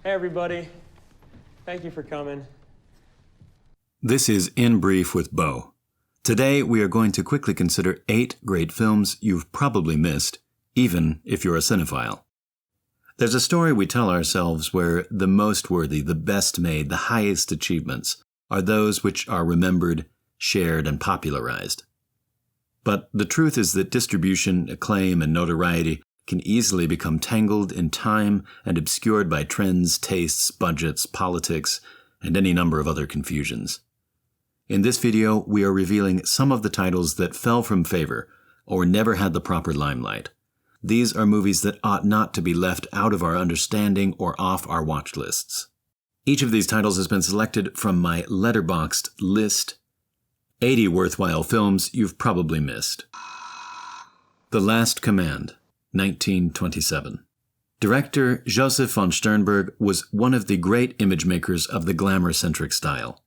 Hey everybody, thank you for coming. This is In Brief with Beau. Today we are going to quickly consider 8 great films you've probably missed, even if you're a cinephile. There's a story we tell ourselves where the most worthy, the best made, the highest achievements are those which are remembered, shared, and popularized. But the truth is that distribution, acclaim, and notoriety can easily become tangled in time and obscured by trends, tastes, budgets, politics, and any number of other confusions. In this video, we are revealing some of the titles that fell from favor or never had the proper limelight. These are movies that ought not to be left out of our understanding or off our watch lists. Each of these titles has been selected from my letterboxed list, 80 worthwhile films you've probably missed. The Last Command, 1927. Director Joseph von Sternberg was one of the great image makers of the glamour-centric style.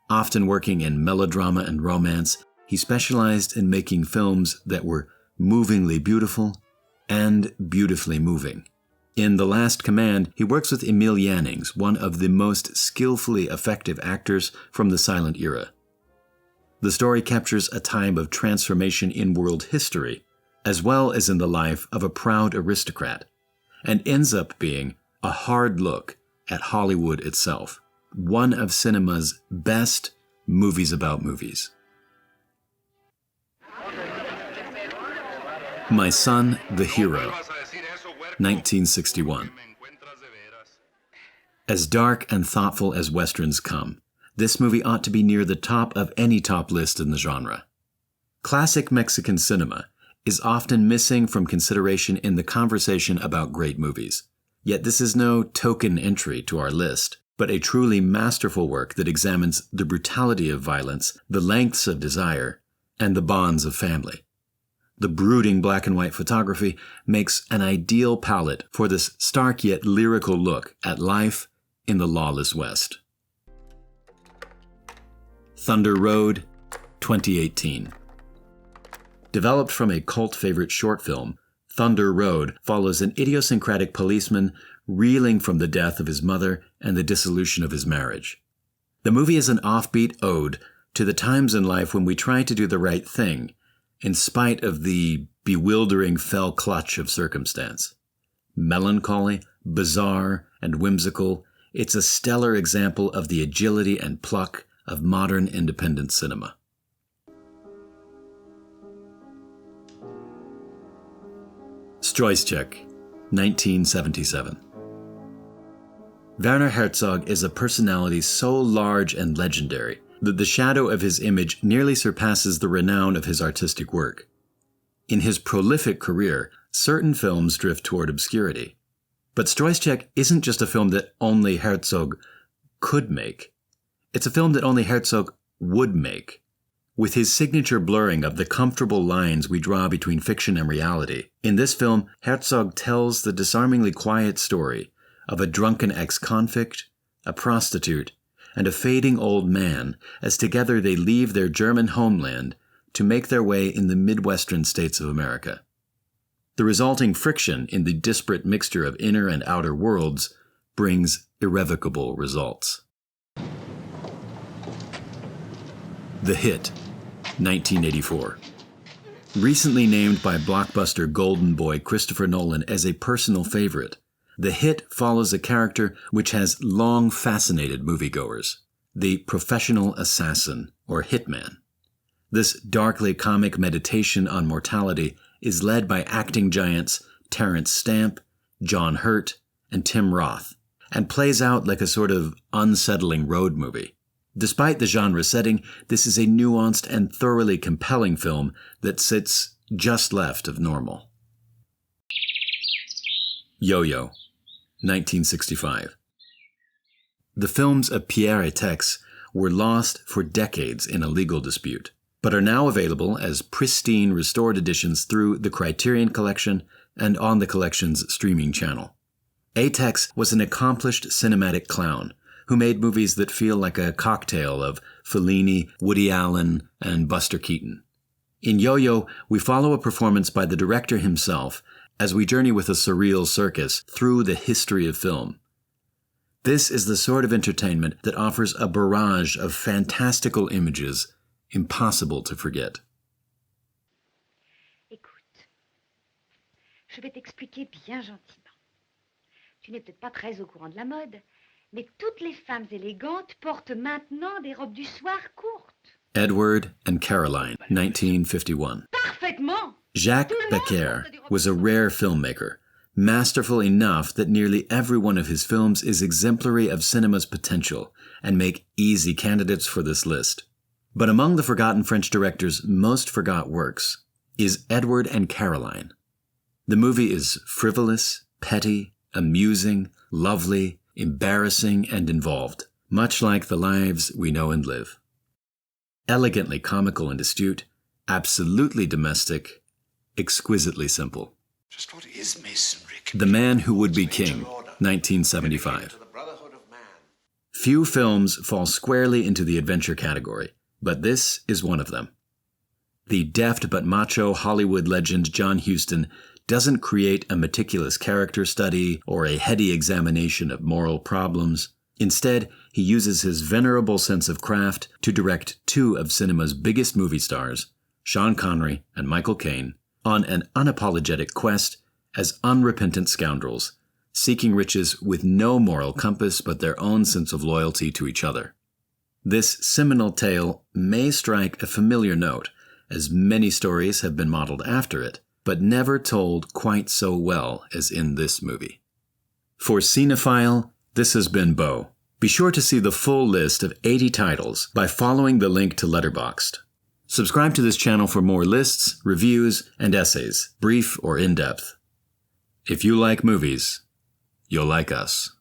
Often working in melodrama and romance, he specialized in making films that were movingly beautiful and beautifully moving. In The Last Command, he works with Emil Jannings, one of the most skillfully effective actors from the silent era. The story captures a time of transformation in world history, as well as in the life of a proud aristocrat, and ends up being a hard look at Hollywood itself, one of cinema's best movies about movies. My Son, the Hero, 1961. As dark and thoughtful as Westerns come, this movie ought to be near the top of any top list in the genre. Classic Mexican cinema is often missing from consideration in the conversation about great movies. Yet this is no token entry to our list, but a truly masterful work that examines the brutality of violence, the lengths of desire, and the bonds of family. The brooding black and white photography makes an ideal palette for this stark yet lyrical look at life in the lawless West. Thunder Road, 2018. Developed from a cult favorite short film, Thunder Road follows an idiosyncratic policeman reeling from the death of his mother and the dissolution of his marriage. The movie is an offbeat ode to the times in life when we try to do the right thing, in spite of the bewildering fell clutch of circumstance. Melancholy, bizarre, and whimsical, it's a stellar example of the agility and pluck of modern independent cinema. Struysczyk, 1977. Werner Herzog is a personality so large and legendary that the shadow of his image nearly surpasses the renown of his artistic work. In his prolific career, certain films drift toward obscurity. But Struysczyk isn't just a film that only Herzog could make. It's a film that only Herzog would make. With his signature blurring of the comfortable lines we draw between fiction and reality, in this film, Herzog tells the disarmingly quiet story of a drunken ex-convict, a prostitute, and a fading old man as together they leave their German homeland to make their way in the Midwestern states of America. The resulting friction in the disparate mixture of inner and outer worlds brings irrevocable results. The Hit, 1984. Recently named by blockbuster golden boy Christopher Nolan as a personal favorite, The Hit follows a character which has long fascinated moviegoers, the professional assassin, or hitman. This darkly comic meditation on mortality is led by acting giants Terrence Stamp, John Hurt, and Tim Roth, and plays out like a sort of unsettling road movie. Despite the genre setting, this is a nuanced and thoroughly compelling film that sits just left of normal. Yo-Yo, 1965. The films of Pierre Étaix were lost for decades in a legal dispute, but are now available as pristine restored editions through the Criterion Collection and on the collection's streaming channel. Étaix was an accomplished cinematic clown who made movies that feel like a cocktail of Fellini, Woody Allen, and Buster Keaton. In Yo-Yo, we follow a performance by the director himself as we journey with a surreal circus through the history of film. This is the sort of entertainment that offers a barrage of fantastical images impossible to forget. Écoute, je vais t'expliquer bien gentiment. Tu n'es peut-être pas très au courant de la mode, mais toutes les femmes élégantes portent maintenant des robes du soir courtes. Edward and Caroline, 1951. Parfaitement! Jacques Becker was a rare filmmaker, masterful enough that nearly every one of his films is exemplary of cinema's potential and make easy candidates for this list. But among the forgotten French director's most forgot works is Edward and Caroline. The movie is frivolous, petty, amusing, lovely, embarrassing, and involved, much like the lives we know and live. Elegantly comical and astute, absolutely domestic, exquisitely simple. Just what is masonry? The Man Who Would Be King, 1975. Few films fall squarely into the adventure category, but this is one of them. The deft but macho Hollywood legend John Huston doesn't create a meticulous character study or a heady examination of moral problems. Instead, he uses his venerable sense of craft to direct two of cinema's biggest movie stars, Sean Connery and Michael Caine, on an unapologetic quest as unrepentant scoundrels, seeking riches with no moral compass but their own sense of loyalty to each other. This seminal tale may strike a familiar note, as many stories have been modeled after it, but never told quite so well as in this movie. For SCENEPHILE, this has been Beau. Be sure to see the full list of 80 titles by following the link to Letterboxd. Subscribe to this channel for more lists, reviews, and essays, brief or in-depth. If you like movies, you'll like us.